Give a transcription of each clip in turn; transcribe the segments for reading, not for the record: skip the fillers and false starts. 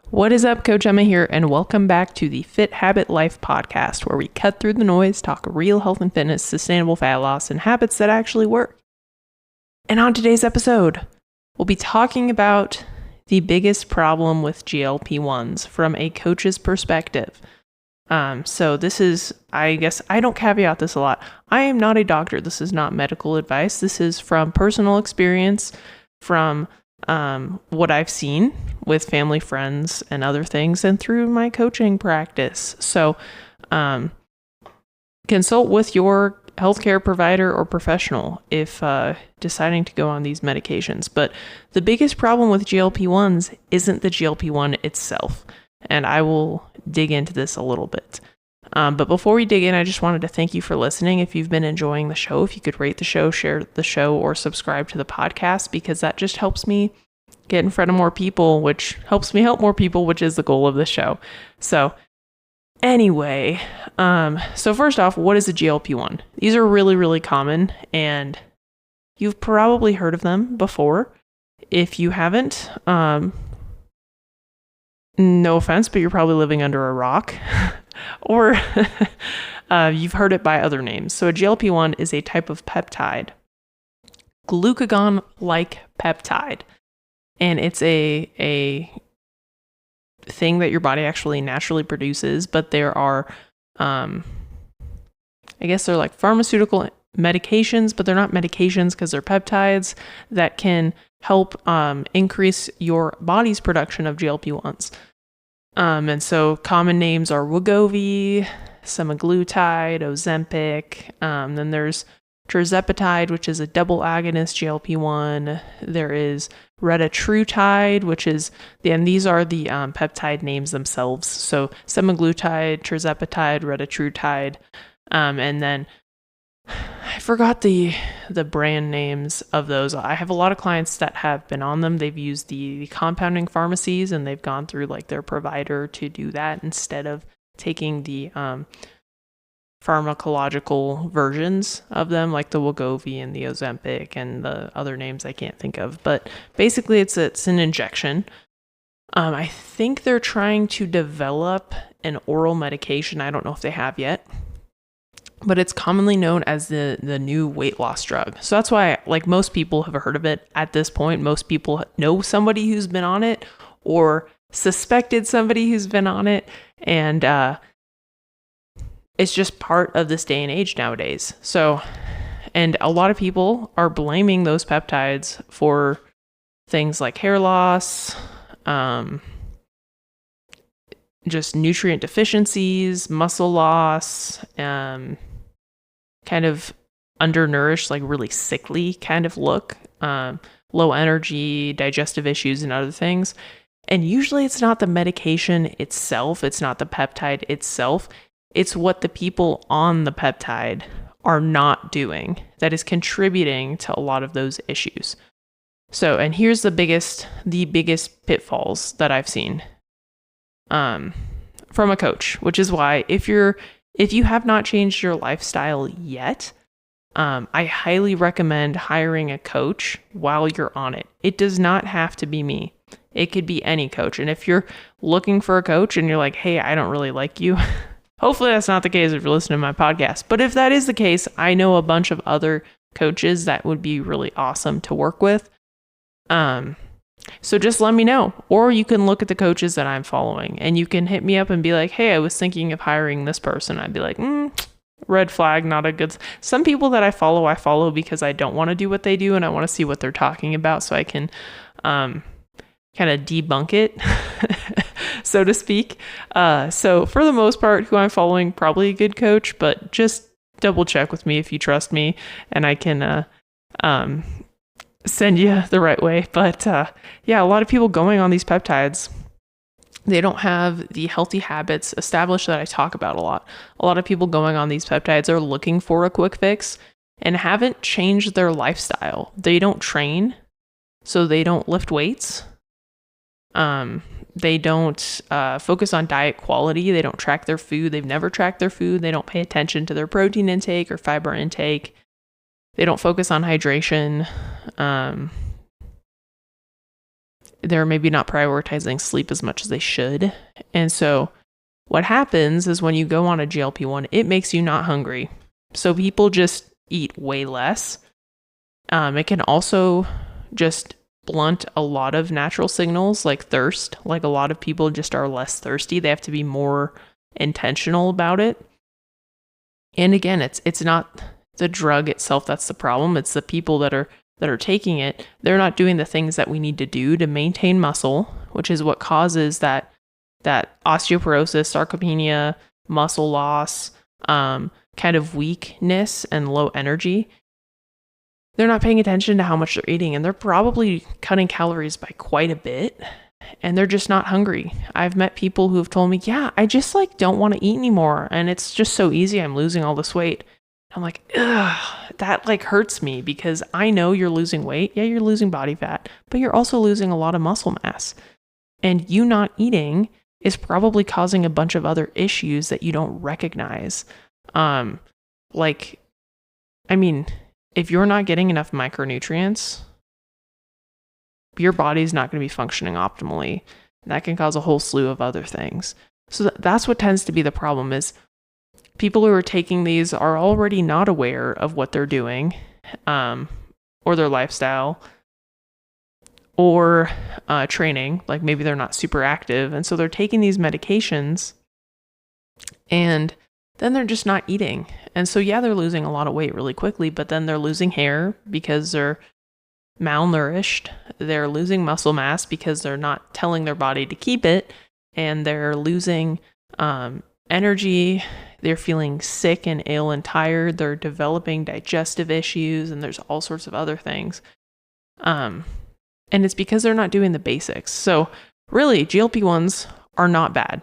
What is up, Coach Emma here, and welcome back to the Fit Habit Life podcast, where we cut through the noise, talk real health and fitness, sustainable fat loss, and habits that actually work. And on today's episode, we'll be talking about the biggest problem with GLP-1s from a coach's perspective. So this is, I guess, I don't caveat this a lot. I am not a doctor. This is not medical advice. This is from personal experience, from what I've seen with family, friends, and other things, and through my coaching practice. So consult with your healthcare provider or professional if deciding to go on these medications. But the biggest problem with GLP-1s isn't the GLP-1 itself. And I will dig into this a little bit. But before we dig in, I just wanted to thank you for listening. If you've been enjoying the show, if you could rate the show, share the show, or subscribe to the podcast, because that just helps me get in front of more people, which helps me help more people, which is the goal of the show. So anyway, so first off, what is a GLP-1? These are really, really common, and you've probably heard of them before. If you haven't, no offense, but you're probably living under a rock. Or you've heard it by other names. So a GLP-1 is a type of peptide, glucagon-like peptide. And it's a thing that your body actually naturally produces, but there are, I guess they're like pharmaceutical medications, but they're not medications because they're peptides that can help increase your body's production of GLP-1s. And so common names are Wegovy, semaglutide, Ozempic. Then there's tirzepatide, which is a double agonist GLP-1. There is retatrutide, which is, and these are the peptide names themselves. So semaglutide, tirzepatide, retatrutide. And then I forgot the brand names of those. I have a lot of clients that have been on them. They've used the compounding pharmacies, and they've gone through like their provider to do that instead of taking the pharmacological versions of them, like the Wegovy and the Ozempic and the other names I can't think of. But basically, it's an injection. I think they're trying to develop an oral medication. I don't know if they have yet, but it's commonly known as the new weight loss drug. So that's why, like, most people have heard of it at this point. Most people know somebody who's been on it or suspected somebody who's been on it. And it's just part of this day and age nowadays. So, and a lot of people are blaming those peptides for things like hair loss, just nutrient deficiencies, muscle loss, kind of undernourished, like really sickly kind of look, low energy, digestive issues, and other things. And usually it's not the medication itself, it's not the peptide itself, it's what the people on the peptide are not doing that is contributing to a lot of those issues. So, and here's the biggest pitfalls that I've seen from a coach, which is why if you have not changed your lifestyle yet, I highly recommend hiring a coach while you're on it. It does not have to be me. It could be any coach. And if you're looking for a coach and you're like, hey, I don't really like you, hopefully that's not the case if you're listening to my podcast. But if that is the case, I know a bunch of other coaches that would be really awesome to work with. So just let me know, or you can look at the coaches that I'm following and you can hit me up and be like, hey, I was thinking of hiring this person. I'd be like, red flag, not a good. Some people that I follow because I don't want to do what they do and I want to see what they're talking about so I can kind of debunk it, so to speak. So for the most part, who I'm following, probably a good coach, but just double check with me if you trust me and I can send you the right way. But yeah, a lot of people going on these peptides, they don't have the healthy habits established that I talk about a lot. A lot of people going on these peptides are looking for a quick fix and haven't changed their lifestyle. They don't train, so they don't lift weights. They don't focus on diet quality. They don't track their food. They've never tracked their food. They don't pay attention to their protein intake or fiber intake. They don't focus on hydration. they're maybe not prioritizing sleep as much as they should. And so what happens is when you go on a GLP-1, it makes you not hungry. So people just eat way less. It can also just blunt a lot of natural signals like thirst. Like a lot of people just are less thirsty. They have to be more intentional about it. And again, it's not the drug itself that's the problem. It's the people that are taking it. They're not doing the things that we need to do to maintain muscle, which is what causes that osteoporosis, sarcopenia, muscle loss, kind of weakness and low energy. They're not paying attention to how much they're eating, and they're probably cutting calories by quite a bit, and they're just not hungry. I've met people who have told me, yeah, I just don't want to eat anymore, and it's just so easy. I'm losing all this weight. I'm like, ugh, that hurts me because I know you're losing weight. Yeah, you're losing body fat, but you're also losing a lot of muscle mass. And you not eating is probably causing a bunch of other issues that you don't recognize. If you're not getting enough micronutrients, your body's not going to be functioning optimally. And that can cause a whole slew of other things. So that's what tends to be the problem is people who are taking these are already not aware of what they're doing, or their lifestyle, or training. Like maybe they're not super active. And so they're taking these medications and then they're just not eating. And so, yeah, they're losing a lot of weight really quickly, but then they're losing hair because they're malnourished. They're losing muscle mass because they're not telling their body to keep it. And they're losing energy. They're feeling sick and ill and tired. They're developing digestive issues, and there's all sorts of other things. And it's because they're not doing the basics. So really, GLP-1s are not bad.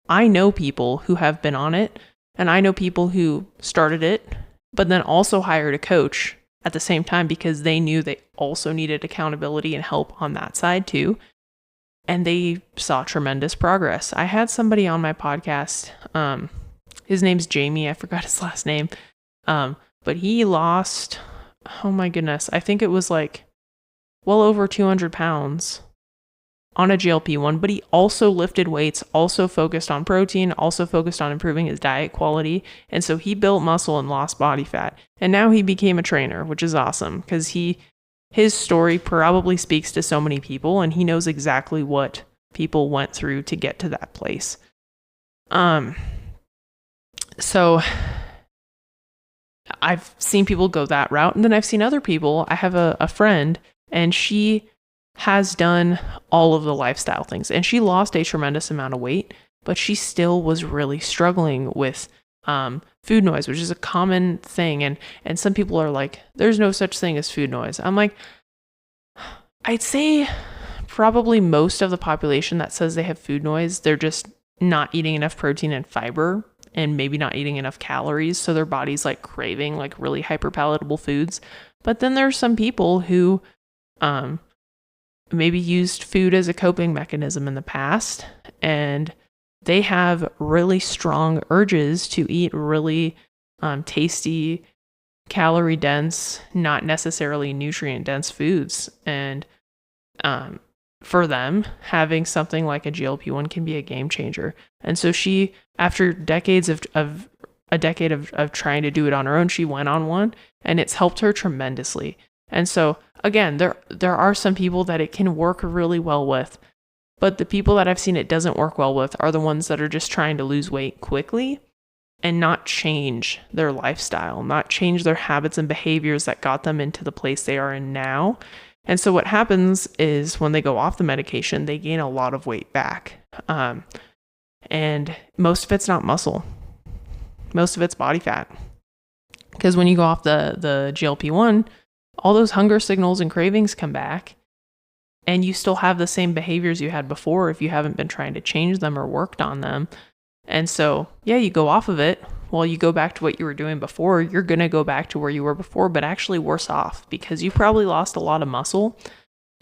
I know people who have been on it, and I know people who started it, but then also hired a coach at the same time because they knew they also needed accountability and help on that side too. And they saw tremendous progress. I had somebody on my podcast, his name's Jamie, I forgot his last name, but he lost, oh my goodness, I think it was well over 200 pounds on a GLP-1, but he also lifted weights, also focused on protein, also focused on improving his diet quality. And so he built muscle and lost body fat. And now he became a trainer, which is awesome because his story probably speaks to so many people, and he knows exactly what people went through to get to that place. So I've seen people go that route, and then I've seen other people. I have a friend, and she has done all of the lifestyle things, and she lost a tremendous amount of weight, but she still was really struggling with food noise, which is a common thing. And some people are like, there's no such thing as food noise. I'm like, I'd say probably most of the population that says they have food noise, they're just not eating enough protein and fiber and maybe not eating enough calories. So their body's craving really hyper palatable foods. But then there's some people who maybe used food as a coping mechanism in the past, and they have really strong urges to eat really tasty, calorie dense, not necessarily nutrient dense foods. And for them, having something like a GLP-1 can be a game changer. And so she, after decades of trying to do it on her own, she went on one, and it's helped her tremendously. And so again, there are some people that it can work really well with, but the people that I've seen it doesn't work well with are the ones that are just trying to lose weight quickly and not change their lifestyle, not change their habits and behaviors that got them into the place they are in now. And so what happens is when they go off the medication, they gain a lot of weight back. And most of it's not muscle. Most of it's body fat. Because when you go off the GLP-1, all those hunger signals and cravings come back, and you still have the same behaviors you had before if you haven't been trying to change them or worked on them. And so, yeah, you go off of it. Well, you go back to what you were doing before, you're going to go back to where you were before, but actually worse off because you probably lost a lot of muscle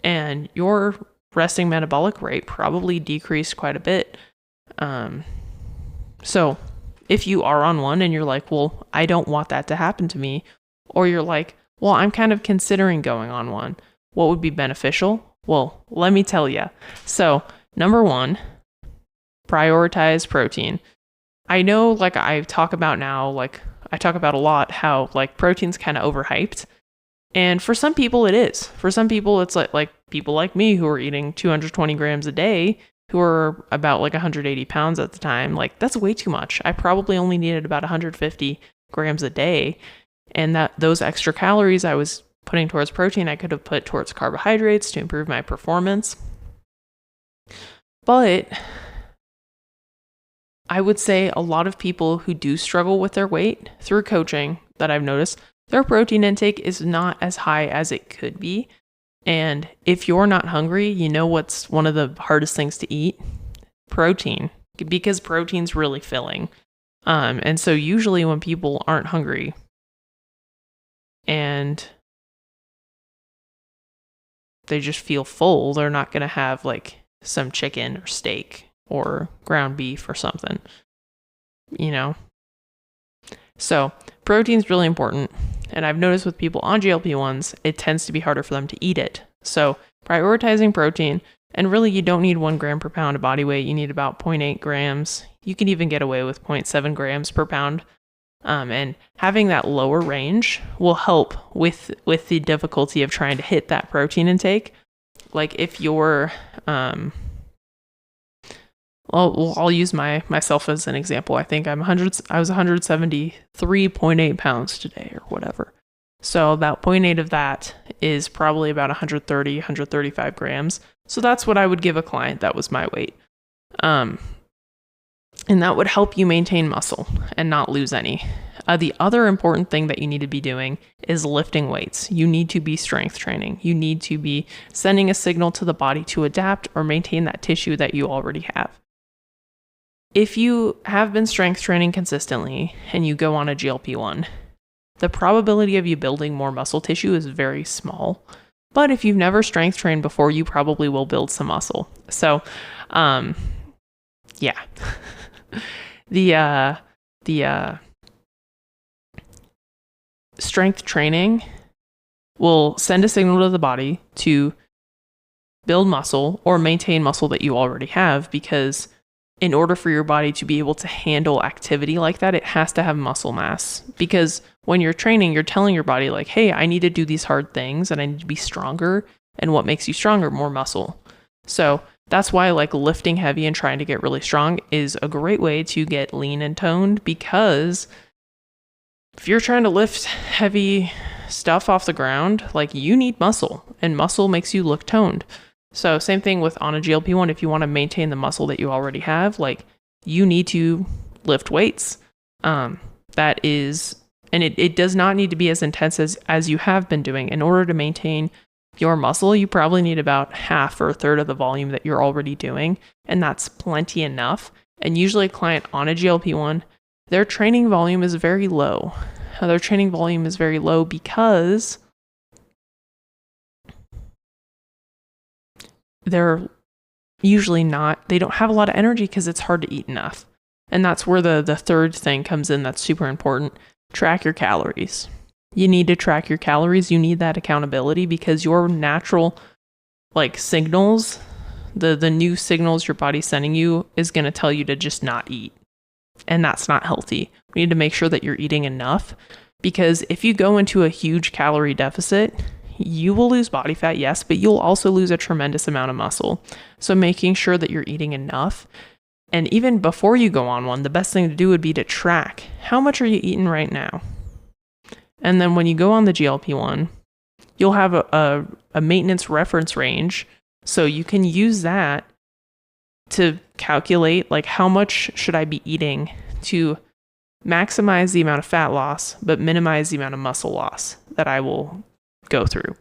and your resting metabolic rate probably decreased quite a bit. So if you are on one and you're like, well, I don't want that to happen to me, or you're like, well, I'm kind of considering going on one, what would be beneficial? Well, let me tell you. So, number one, prioritize protein. I know, like I talk about now, like I talk about a lot, how like protein's kind of overhyped. And for some people it is. For some people it's like people like me who are eating 220 grams a day, who are about like 180 pounds at the time. Like that's way too much. I probably only needed about 150 grams a day. And that those extra calories I was putting towards protein, I could have put towards carbohydrates to improve my performance. But I would say a lot of people who do struggle with their weight through coaching that I've noticed, their protein intake is not as high as it could be. And if you're not hungry, you know what's one of the hardest things to eat? Protein, because protein's really filling. And so usually when people aren't hungry and they just feel full, they're not going to have like some chicken or steak or ground beef or something, you know? So protein's really important. And I've noticed with people on GLP-1s, it tends to be harder for them to eat it. So prioritizing protein, and really you don't need 1 gram per pound of body weight. You need about 0.8 grams. You can even get away with 0.7 grams per pound. And having that lower range will help with the difficulty of trying to hit that protein intake. Like if you're, I'll use myself as an example. I think I was 173.8 pounds today or whatever. So about 0.8 of that is probably about 135 grams. So that's what I would give a client. That was my weight. And that would help you maintain muscle and not lose any. The other important thing that you need to be doing is lifting weights. You need to be strength training. You need to be sending a signal to the body to adapt or maintain that tissue that you already have. If you have been strength training consistently and you go on a GLP-1, the probability of you building more muscle tissue is very small. But if you've never strength trained before, you probably will build some muscle. So, yeah. The strength training will send a signal to the body to build muscle or maintain muscle that you already have, because in order for your body to be able to handle activity like that, it has to have muscle mass. Because when you're training, you're telling your body like, hey, I need to do these hard things and I need to be stronger. And what makes you stronger? More muscle. So that's why like lifting heavy and trying to get really strong is a great way to get lean and toned, because if you're trying to lift heavy stuff off the ground, like you need muscle, and muscle makes you look toned. So same thing with on a GLP-1, if you want to maintain the muscle that you already have, like you need to lift weights. That is, and it does not need to be as intense as you have been doing. In order to maintain your muscle, you probably need about half or a third of the volume that you're already doing. And that's plenty enough. And usually a client on a GLP-1, their training volume is very low. Their training volume is very low because they're usually they don't have a lot of energy because it's hard to eat enough. And that's where the third thing comes in that's super important. Track your calories. You need to track your calories. You need that accountability, because your natural like signals, the new signals your body's sending you is going to tell you to just not eat. And that's not healthy. We need to make sure that you're eating enough, because if you go into a huge calorie deficit, you will lose body fat, yes, but you'll also lose a tremendous amount of muscle. So making sure that you're eating enough. And even before you go on one, the best thing to do would be to track how much are you eating right now. And then when you go on the GLP-1, you'll have a maintenance reference range. So you can use that to calculate like how much should I be eating to maximize the amount of fat loss, but minimize the amount of muscle loss that I will go through.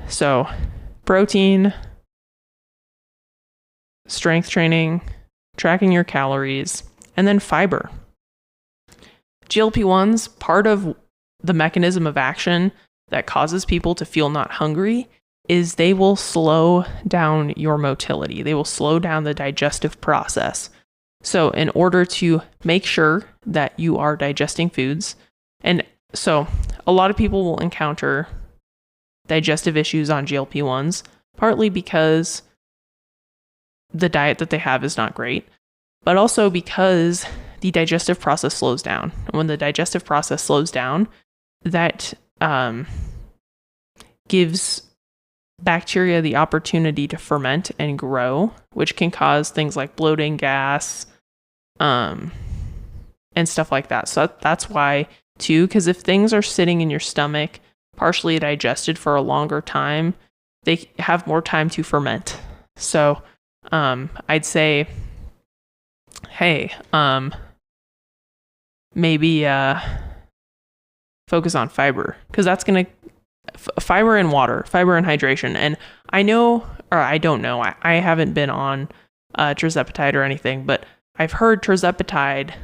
So protein, strength training, tracking your calories, and then fiber. GLP-1s, part of the mechanism of action that causes people to feel not hungry is they will slow down your motility. They will slow down the digestive process. So in order to make sure that you are digesting foods, and so a lot of people will encounter digestive issues on GLP-1s, partly because the diet that they have is not great, but also because the digestive process slows down. When the digestive process slows down, that gives bacteria the opportunity to ferment and grow, which can cause things like bloating, gas, and stuff like that. So that's why too, because if things are sitting in your stomach partially digested for a longer time, they have more time to ferment. So I'd say, hey, maybe focus on fiber, because that's going to fiber and water, fiber and hydration. And I know, or I don't know, I haven't been on tirzepatide or anything, but I've heard tirzepatide,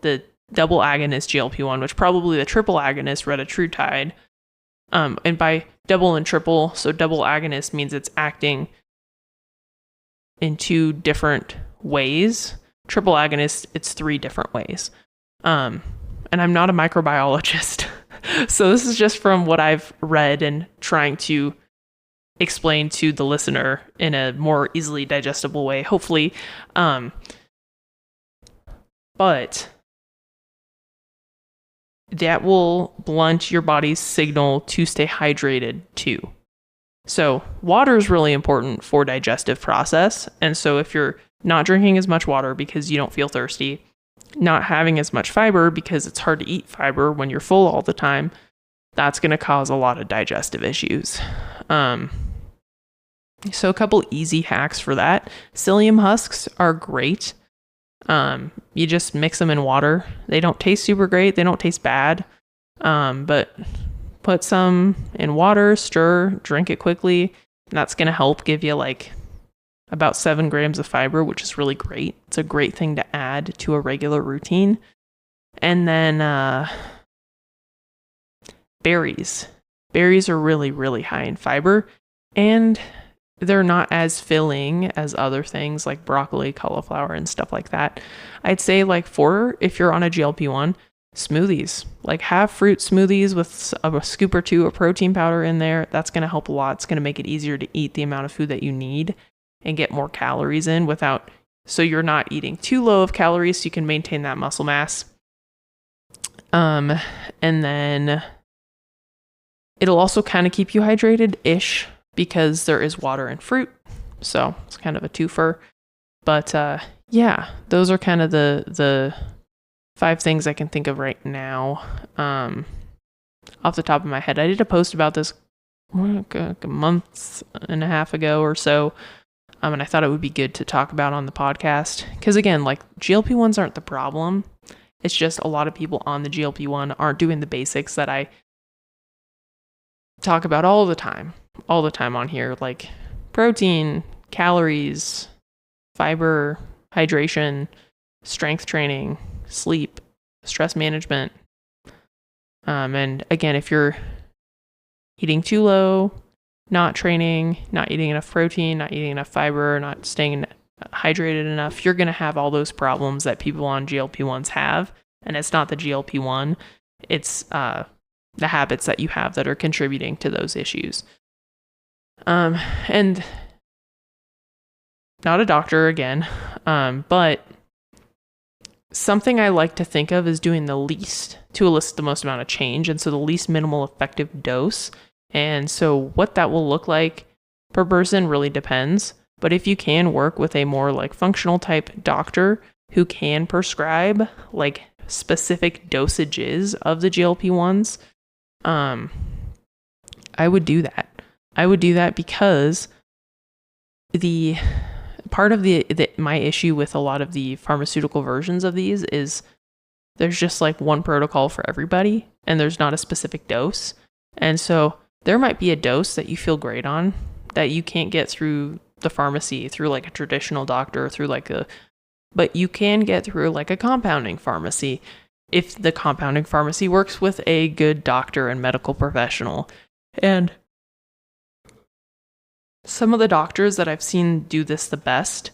the double agonist GLP-1, which probably the triple agonist retatrutide, and by double and triple, so double agonist means it's acting in 2 different ways. Triple agonist, it's 3 different ways. And I'm not a microbiologist, so this is just from what I've read and trying to explain to the listener in a more easily digestible way, hopefully. But that will blunt your body's signal to stay hydrated too. So water is really important for digestive process. And so if you're not drinking as much water because you don't feel thirsty, not having as much fiber because it's hard to eat fiber when you're full all the time, that's going to cause a lot of digestive issues. So a couple easy hacks for that. Psyllium husks are great. You just mix them in water. They don't taste super great. They don't taste bad. But put some in water, stir, drink it quickly. And that's going to help give you like about 7 grams of fiber, which is really great. It's a great thing to add to a regular routine. And then berries. Berries are really, really high in fiber, and they're not as filling as other things like broccoli, cauliflower, and stuff like that. I'd say like if you're on a GLP-1, smoothies. Like have fruit smoothies with a scoop or 2 of protein powder in there. That's going to help a lot. It's going to make it easier to eat the amount of food that you need and get more calories in so you're not eating too low of calories so you can maintain that muscle mass. And then it'll also kind of keep you hydrated-ish because there is water in fruit. So it's kind of a twofer. But yeah, those are kind of the 5 things I can think of right now. Off the top of my head, I did a post about this a month and a half ago or so. And I thought it would be good to talk about on the podcast. Because again, like GLP-1s aren't the problem. It's just a lot of people on the GLP-1 aren't doing the basics that I talk about all the time on here, like protein, calories, fiber, hydration, strength training, sleep, stress management. And again, if you're eating too low, not training, not eating enough protein, not eating enough fiber, not staying hydrated enough, you're going to have all those problems that people on GLP-1s have. And it's not the GLP-1, it's the habits that you have that are contributing to those issues. And not a doctor again, but something I like to think of is doing the least to elicit the most amount of change. And so the least minimal effective dose. And so what that will look like per person really depends. But if you can work with a more like functional type doctor who can prescribe like specific dosages of the GLP-1s, I would do that. I would do that because the part of my issue with a lot of the pharmaceutical versions of these is there's just like one protocol for everybody and there's not a specific dose. And so there might be a dose that you feel great on that you can't get through the pharmacy, through like a traditional doctor, but you can get through like a compounding pharmacy if the compounding pharmacy works with a good doctor and medical professional. And some of the doctors that I've seen do this the best,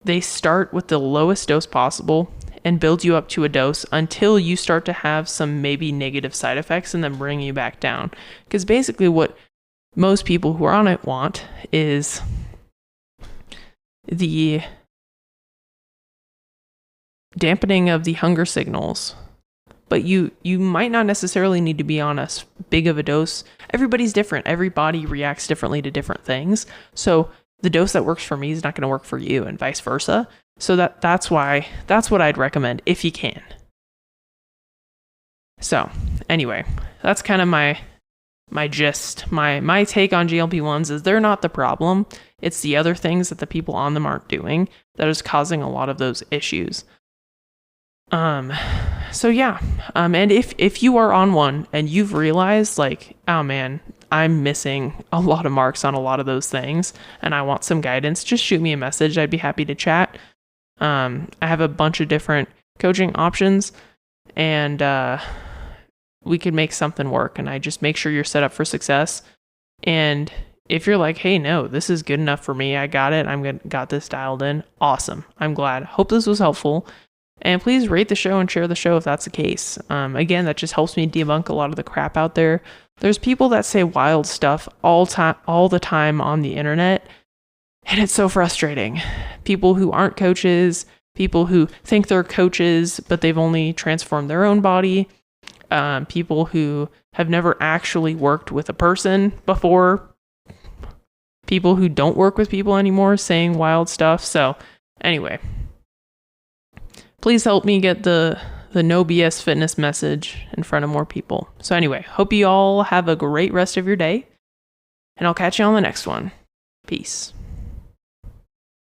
they start with the lowest dose possible and build you up to a dose until you start to have some maybe negative side effects and then bring you back down. Because basically what most people who are on it want is the dampening of the hunger signals. But you might not necessarily need to be on as big of a dose. Everybody's different. Every body reacts differently to different things. So the dose that works for me is not going to work for you, and vice versa. So that's what I'd recommend if you can. So anyway, that's kind of my gist. My take on GLP-1s is they're not the problem. It's the other things that the people on them aren't doing that is causing a lot of those issues. So yeah. And if you are on one and you've realized like, oh man, I'm missing a lot of marks on a lot of those things and I want some guidance, just shoot me a message. I'd be happy to chat. I have a bunch of different coaching options, and we could make something work, and I just make sure you're set up for success. And if you're like, hey, no, this is good enough for me, I got it, got this dialed in, awesome. I'm glad. Hope this was helpful. And please rate the show and share the show if that's the case. Again, that just helps me debunk a lot of the crap out there. There's people that say wild stuff all the time on the internet, and it's so frustrating. People who aren't coaches, people who think they're coaches, but they've only transformed their own body, people who have never actually worked with a person before, people who don't work with people anymore saying wild stuff. So anyway, please help me get the no BS fitness message in front of more people. So anyway, hope you all have a great rest of your day, and I'll catch you on the next one. Peace.